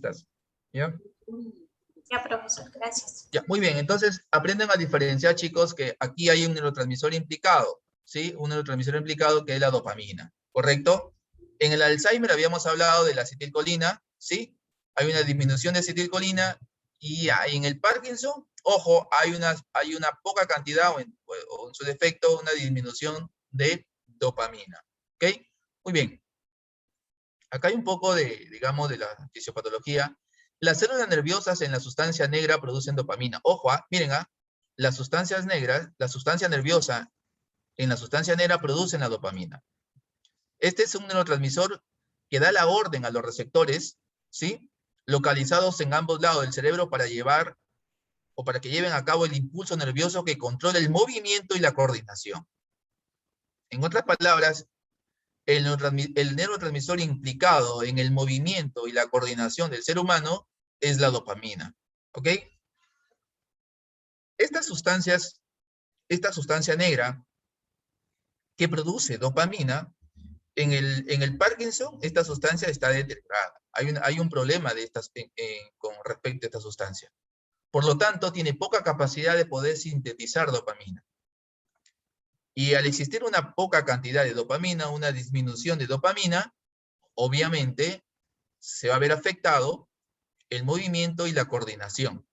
¿Estás? ¿Ya? Ya, profesor, gracias. Ya, muy bien. Entonces, aprenden a diferenciar, chicos, que aquí hay un neurotransmisor implicado, ¿sí? Un neurotransmisor implicado que es la dopamina, ¿correcto? En el Alzheimer habíamos hablado de la acetilcolina, ¿sí? Hay una disminución de acetilcolina y en el Parkinson, ojo, hay una poca cantidad o en su defecto una disminución de dopamina, ¿ok? Muy bien. Acá hay un poco de, digamos, de la fisiopatología. Las células nerviosas en la sustancia negra producen dopamina. Ojo, miren, las sustancias negras, la sustancia nerviosa en la sustancia negra producen la dopamina. Este es un neurotransmisor que da la orden a los receptores, ¿sí? Localizados en ambos lados del cerebro para llevar o para que lleven a cabo el impulso nervioso que controla el movimiento y la coordinación. En otras palabras, el neurotransmisor implicado en el movimiento y la coordinación del ser humano es la dopamina. ¿Ok? Esta sustancia negra que produce dopamina, en el Parkinson, esta sustancia está deteriorada. Hay un problema con respecto a esta sustancia. Por lo tanto, tiene poca capacidad de poder sintetizar dopamina. Y al existir una poca cantidad de dopamina, una disminución de dopamina, obviamente se va a ver afectado el movimiento y la coordinación.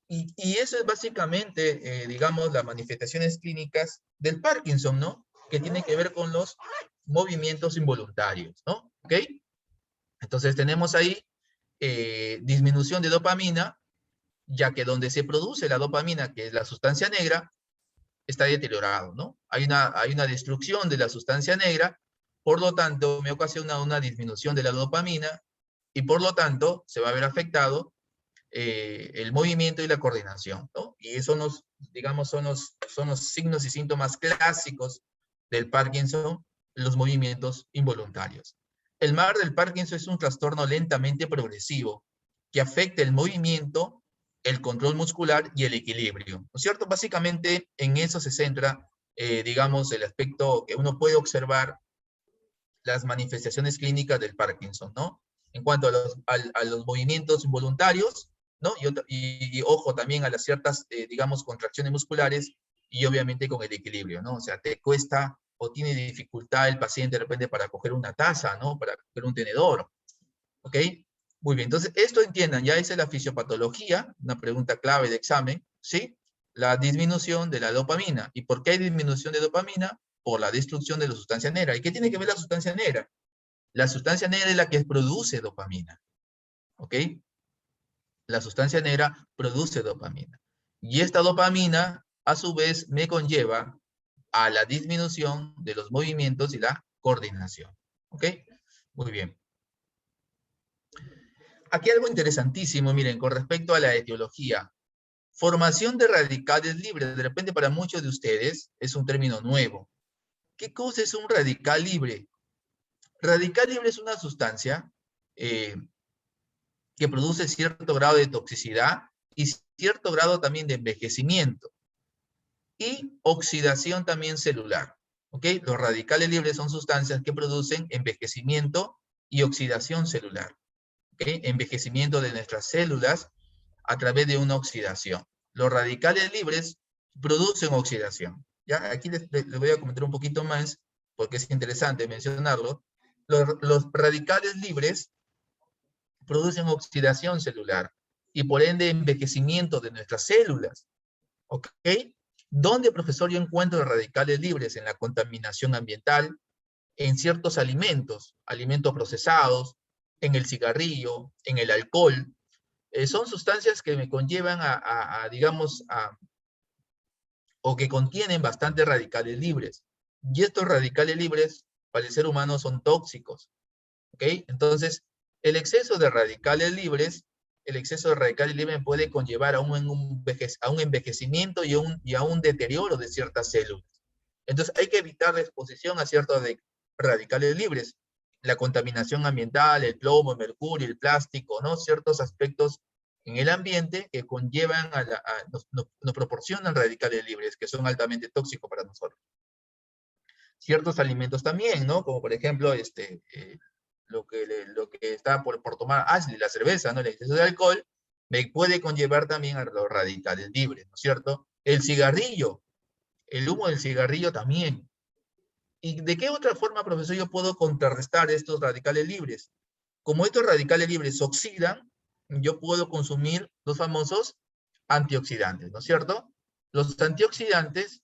Y eso es básicamente, digamos, las manifestaciones clínicas del Parkinson, ¿no? Que tiene que ver con los movimientos involuntarios, ¿no? ¿Ok? Entonces tenemos ahí disminución de dopamina, ya que donde se produce la dopamina, que es la sustancia negra, está deteriorado, ¿no? Hay una destrucción de la sustancia negra, por lo tanto, me ocasiona una disminución de la dopamina, y por lo tanto, se va a ver afectado el movimiento y la coordinación, ¿no? Y eso digamos, son los signos y síntomas clásicos del Parkinson, los movimientos involuntarios. El MAR del Parkinson es un trastorno lentamente progresivo que afecta el movimiento, el control muscular y el equilibrio, ¿no es cierto? Básicamente en eso se centra, digamos, el aspecto que uno puede observar las manifestaciones clínicas del Parkinson, ¿no? En cuanto a los movimientos involuntarios, ¿no? Y ojo también a las ciertas, digamos, contracciones musculares y obviamente con el equilibrio, ¿no? O sea, te cuesta o tiene dificultad el paciente de repente para coger una taza, ¿no? Para coger un tenedor, ¿ok? Muy bien, entonces esto entiendan, ya esa es la fisiopatología, una pregunta clave de examen, ¿sí? La disminución de la dopamina. ¿Y por qué hay disminución de dopamina? Por la destrucción de la sustancia negra. ¿Y qué tiene que ver la sustancia negra? La sustancia negra es la que produce dopamina, ¿ok? La sustancia negra produce dopamina. Y esta dopamina, a su vez, me conlleva a la disminución de los movimientos y la coordinación, ¿ok? Muy bien. Aquí algo interesantísimo, miren, con respecto a la etiología. Formación de radicales libres, de repente para muchos de ustedes es un término nuevo. ¿Qué cosa es un radical libre? Radical libre es una sustancia que produce cierto grado de toxicidad y cierto grado también de envejecimiento y oxidación también celular. ¿Ok? Los radicales libres son sustancias que producen envejecimiento y oxidación celular. ¿Ok? Envejecimiento de nuestras células a través de una oxidación. Los radicales libres producen oxidación. ¿Ya? Aquí les voy a comentar un poquito más porque es interesante mencionarlo. Los radicales libres producen oxidación celular y por ende envejecimiento de nuestras células. ¿Ok? ¿Dónde, profesor, yo encuentro radicales libres? En la contaminación ambiental, en ciertos alimentos, alimentos procesados, en el cigarrillo, en el alcohol. Son sustancias que me conllevan digamos, o que contienen bastantes radicales libres. Y estos radicales libres para el ser humano son tóxicos. ¿Ok? Entonces, el exceso de radicales libres puede conllevar a un envejecimiento y a un deterioro de ciertas células. Entonces, hay que evitar la exposición a ciertos radicales libres. La contaminación ambiental, el plomo, el mercurio, el plástico, ¿no? Ciertos aspectos en el ambiente que conllevan nos proporcionan radicales libres que son altamente tóxicos para nosotros. Ciertos alimentos también, ¿no? Como por ejemplo, lo que está por tomar Ashley, la cerveza, ¿no? El exceso de alcohol, me puede conllevar también a los radicales libres, ¿no es cierto? El cigarrillo, el humo del cigarrillo también. ¿Y de qué otra forma, profesor, yo puedo contrarrestar estos radicales libres? Como estos radicales libres oxidan, yo puedo consumir los famosos antioxidantes, ¿no es cierto? Los antioxidantes,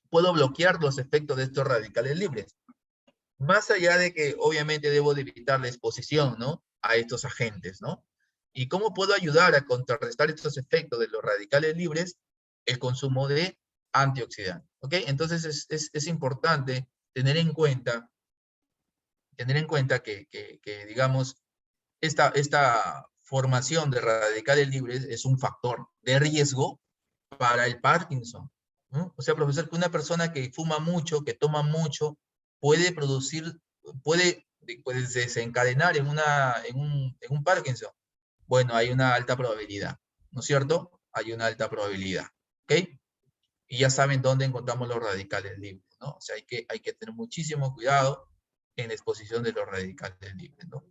puedo bloquear los efectos de estos radicales libres. Más allá de que obviamente debo de evitar la exposición, ¿no? A estos agentes, ¿no? ¿Y cómo puedo ayudar a contrarrestar estos efectos de los radicales libres? El consumo de antioxidantes, ¿ok? Entonces es importante tener en cuenta que digamos, esta formación de radicales libres es un factor de riesgo para el Parkinson, ¿no? O sea, profesor, que una persona que fuma mucho, que toma mucho, puede producir, puede, puede desencadenar en un Parkinson. Bueno, hay una alta probabilidad, ¿no es cierto? Hay una alta probabilidad, ¿ok? Y ya saben dónde encontramos los radicales libres, ¿no? O sea, hay que tener muchísimo cuidado en la exposición de los radicales libres, ¿no?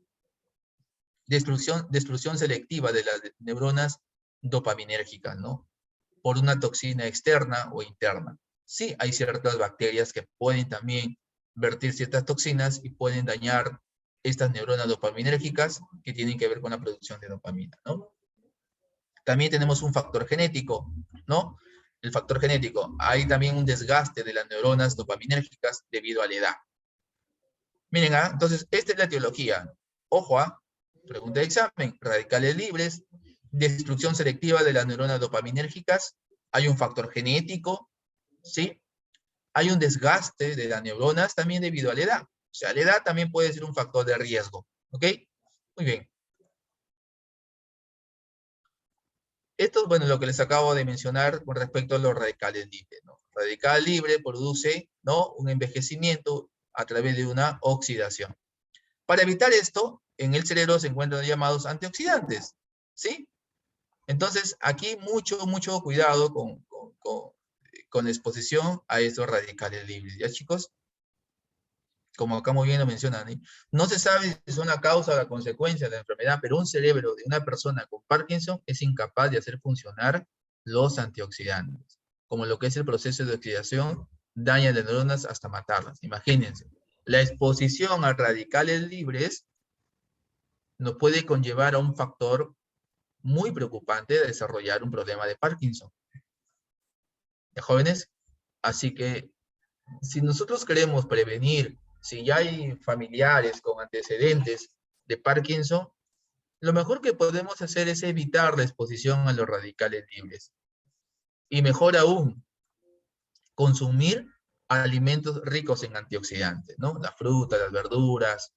Destrucción selectiva de las neuronas dopaminérgicas, ¿no? Por una toxina externa o interna. Sí, hay ciertas bacterias que pueden también vertir ciertas toxinas y pueden dañar estas neuronas dopaminérgicas que tienen que ver con la producción de dopamina, ¿no? También tenemos un factor genético, ¿no? El factor genético. Hay también un desgaste de las neuronas dopaminérgicas debido a la edad. Miren, entonces, esta es la etiología. Ojo, pregunta de examen. Radicales libres, destrucción selectiva de las neuronas dopaminérgicas, hay un factor genético, ¿sí? Hay un desgaste de las neuronas también debido a la edad. O sea, la edad también puede ser un factor de riesgo, ¿ok? Muy bien. Esto es, bueno, lo que les acabo de mencionar con respecto a los radicales libres, ¿no? Radical libre produce, ¿no? Un envejecimiento a través de una oxidación. Para evitar esto, en el cerebro se encuentran llamados antioxidantes, ¿sí? Entonces, aquí mucho cuidado con la exposición a estos radicales libres. ¿Ya, chicos? Como acá muy bien lo mencionan, ¿eh? No se sabe si son la causa o la consecuencia de la enfermedad, pero un cerebro de una persona con Parkinson es incapaz de hacer funcionar los antioxidantes, como lo que es el proceso de oxidación, daña las neuronas hasta matarlas. Imagínense, la exposición a radicales libres nos puede conllevar a un factor muy preocupante de desarrollar un problema de Parkinson. ¿De jóvenes? Así que si nosotros queremos prevenir, si ya hay familiares con antecedentes de Parkinson, lo mejor que podemos hacer es evitar la exposición a los radicales libres. Y mejor aún, consumir alimentos ricos en antioxidantes, ¿no? La fruta, las verduras,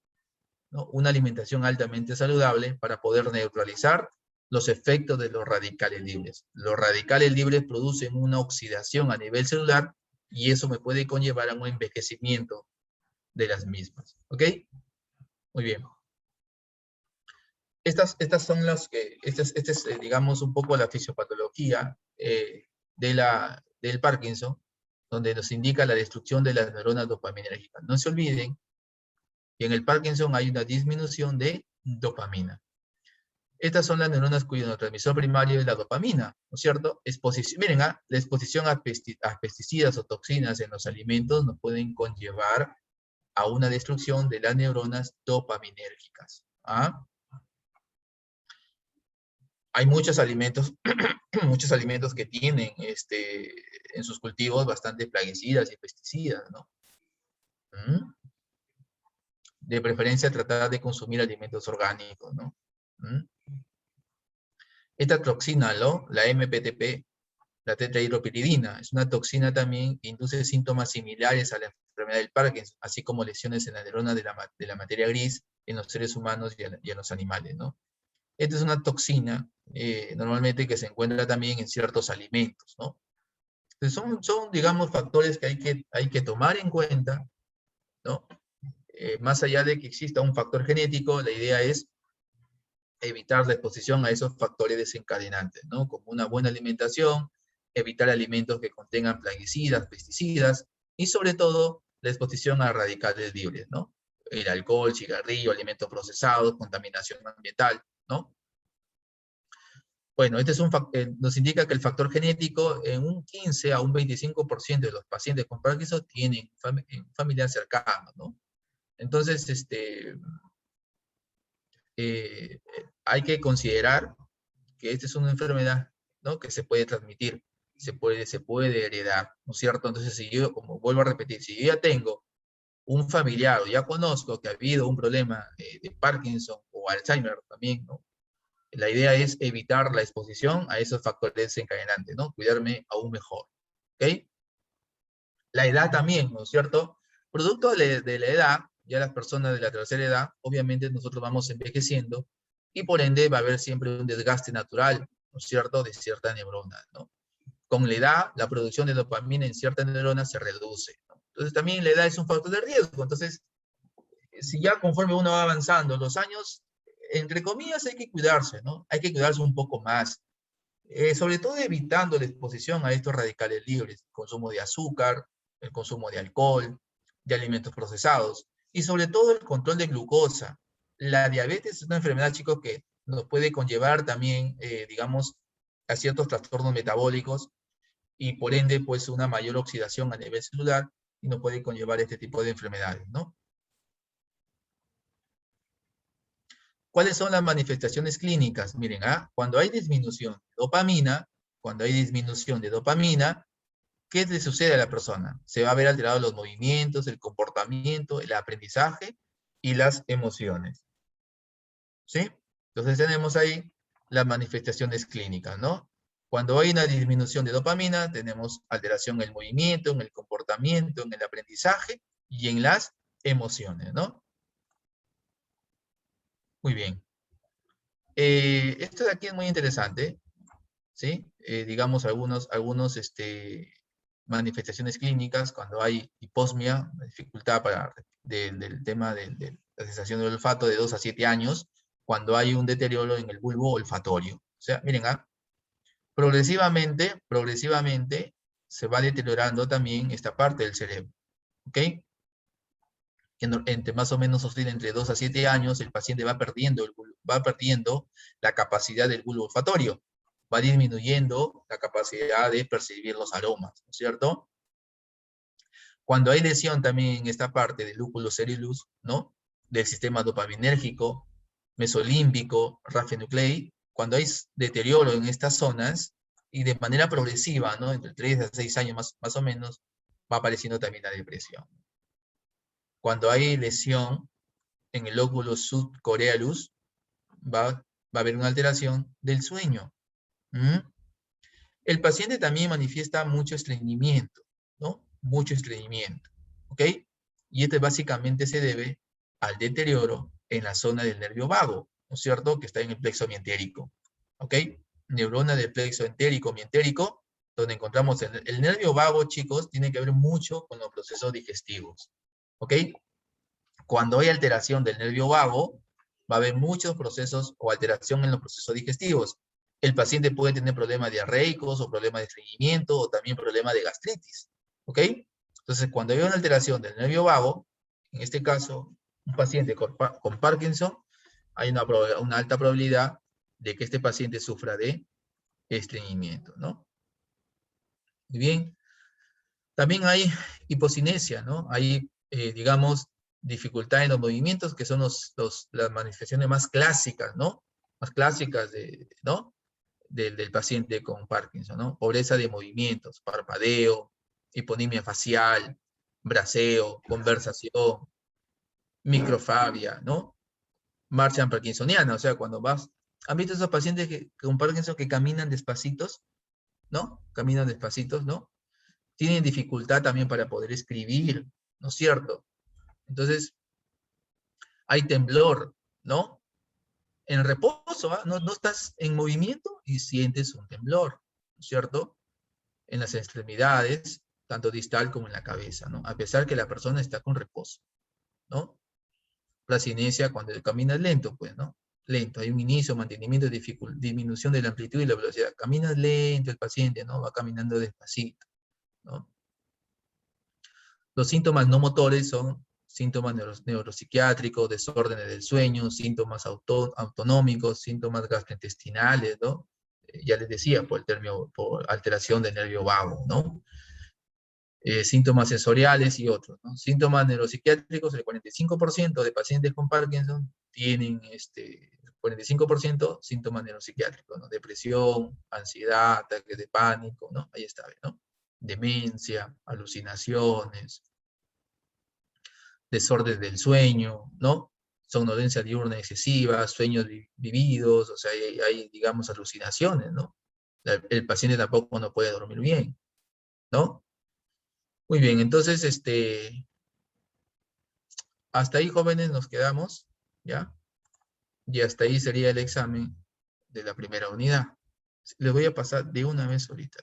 ¿no? Una alimentación altamente saludable para poder neutralizar los efectos de los radicales libres. Los radicales libres producen una oxidación a nivel celular y eso me puede conllevar a un envejecimiento de las mismas. ¿Ok? Muy bien. Estas son las que, esta es, digamos, un poco la fisiopatología del Parkinson, donde nos indica la destrucción de las neuronas dopaminérgicas. No se olviden que en el Parkinson hay una disminución de dopamina. Estas son las neuronas cuyo neurotransmisor primario es la dopamina, ¿no es cierto? Miren, la exposición a pesticidas o toxinas en los alimentos nos pueden conllevar a una destrucción de las neuronas dopaminérgicas. Hay muchos alimentos, muchos alimentos que tienen en sus cultivos bastante plaguicidas y pesticidas, ¿no? De preferencia tratar de consumir alimentos orgánicos, ¿no? Esta toxina, ¿no? La MPTP, la tetrahidropiridina, es una toxina también que induce síntomas similares a la enfermedad del Parkinson, así como lesiones en la neurona de la materia gris en los seres humanos y en los animales, ¿no? Esta es una toxina normalmente que se encuentra también en ciertos alimentos, ¿no? Entonces son, digamos, factores que hay que tomar en cuenta, ¿no? Más allá de que exista un factor genético, la idea es evitar la exposición a esos factores desencadenantes, ¿no? Como una buena alimentación, evitar alimentos que contengan plaguicidas, pesticidas, y sobre todo la exposición a radicales libres, ¿no? el alcohol, cigarrillo, alimentos procesados, contaminación ambiental, ¿no? Bueno, nos indica que el factor genético en un 15 a un 25% de los pacientes con Parkinson tienen familia cercana, ¿no? Entonces, hay que considerar que esta es una enfermedad, ¿no? Que se puede transmitir, se puede heredar, ¿no es cierto? Entonces, si yo, como vuelvo a repetir, si yo ya tengo un familiar o ya conozco que ha habido un problema de Parkinson o Alzheimer también, ¿no? La idea es evitar la exposición a esos factores desencadenantes, ¿no? Cuidarme aún mejor, ¿ok? La edad también, ¿no es cierto? Producto de la edad, ya las personas de la tercera edad, obviamente nosotros vamos envejeciendo y por ende va a haber siempre un desgaste natural, ¿no es cierto?, de cierta neurona, ¿no? Con la edad, la producción de dopamina en ciertas neuronas se reduce, ¿no? Entonces también la edad es un factor de riesgo. Entonces, si ya conforme uno va avanzando los años, entre comillas, hay que cuidarse, ¿no? Hay que cuidarse un poco más. Sobre todo evitando la exposición a estos radicales libres, el consumo de azúcar, el consumo de alcohol, de alimentos procesados, y sobre todo el control de glucosa. La diabetes es una enfermedad, chicos, que nos puede conllevar también, digamos, a ciertos trastornos metabólicos, y por ende, pues, una mayor oxidación a nivel celular, y nos puede conllevar este tipo de enfermedades, ¿no? ¿Cuáles son las manifestaciones clínicas? Miren, cuando hay disminución de dopamina, ¿qué le sucede a la persona? Se va a ver alterados los movimientos, el comportamiento, el aprendizaje y las emociones. ¿Sí? Entonces tenemos ahí las manifestaciones clínicas, ¿no? Cuando hay una disminución de dopamina, tenemos alteración en el movimiento, en el comportamiento, en el aprendizaje y en las emociones, ¿no? Muy bien. Esto de aquí es muy interesante, ¿sí? Digamos, manifestaciones clínicas, cuando hay hiposmia, dificultad del tema de la sensación del olfato de 2 a 7 años, cuando hay un deterioro en el bulbo olfatorio. O sea, miren, progresivamente se va deteriorando también esta parte del cerebro, ¿ok? Entre más o menos oscila entre 2 a 7 años, el paciente va perdiendo la capacidad del bulbo olfatorio, va disminuyendo la capacidad de percibir los aromas, ¿no es cierto? Cuando hay lesión también en esta parte del lúculo ceruleus, ¿no? Del sistema dopaminérgico, mesolímbico, rafenuclei, cuando hay deterioro en estas zonas, y de manera progresiva, ¿no? Entre 3 a 6 años más o menos, va apareciendo también la depresión. Cuando hay lesión en el lóbulo subcorealus, va a haber una alteración del sueño. El paciente también manifiesta mucho estreñimiento, ¿no? Mucho estreñimiento, ¿ok? Y este básicamente se debe al deterioro en la zona del nervio vago, ¿no es cierto? Que está en el plexo mientérico, ¿ok? Neurona del plexo entérico, mientérico, donde encontramos el nervio vago, chicos, tiene que ver mucho con los procesos digestivos, ¿ok? Cuando hay alteración del nervio vago, va a haber muchos procesos o alteración en los procesos digestivos. El paciente puede tener problemas diarreicos o problemas de estreñimiento o también problemas de gastritis, ¿ok? Entonces, cuando hay una alteración del nervio vago, en este caso, un paciente con Parkinson, hay una alta probabilidad de que este paciente sufra de estreñimiento, ¿no? Muy bien. También hay hipocinesia, ¿no? Hay, digamos, dificultad en los movimientos, que son las manifestaciones más clásicas, ¿no? Más clásicas ¿no? Del paciente con Parkinson, ¿no? Pobreza de movimientos, parpadeo, hiponimia facial, braceo, conversación, microfabia, ¿no? Marcha parkinsoniana, o sea, cuando vas... ¿Han visto esos pacientes con Parkinson que caminan despacitos? ¿No? Caminan despacitos, ¿no? Tienen dificultad también para poder escribir, ¿no es cierto? Entonces, hay temblor, ¿no? En reposo, no estás en movimiento y sientes un temblor, ¿no es cierto? En las extremidades, tanto distal como en la cabeza, ¿no? A pesar que la persona está con reposo, ¿no? Placinesia cuando caminas lento, pues, ¿no? Lento, hay un inicio, mantenimiento, disminución de la amplitud y la velocidad. Caminas lento el paciente, ¿no? Va caminando despacito, ¿no? Los síntomas no motores son síntomas neuropsiquiátricos, desórdenes del sueño, síntomas autonómicos, síntomas gastrointestinales, ¿no? Ya les decía, por alteración del nervio vago, ¿no? Síntomas sensoriales y otros, ¿no? Síntomas neuropsiquiátricos, el 45% de pacientes con Parkinson tienen 45% síntomas neuropsiquiátricos, ¿no? Depresión, ansiedad, ataques de pánico, ¿no? Ahí está, ¿no? Demencia, alucinaciones, desórdenes del sueño, ¿no? Somnolencia diurna excesiva, sueños vividos, o sea, hay, digamos, alucinaciones, ¿no? El paciente tampoco no puede dormir bien, ¿no? Muy bien, entonces, hasta ahí, jóvenes, nos quedamos, ¿ya? Y hasta ahí sería el examen de la primera unidad. Les voy a pasar de una vez ahorita.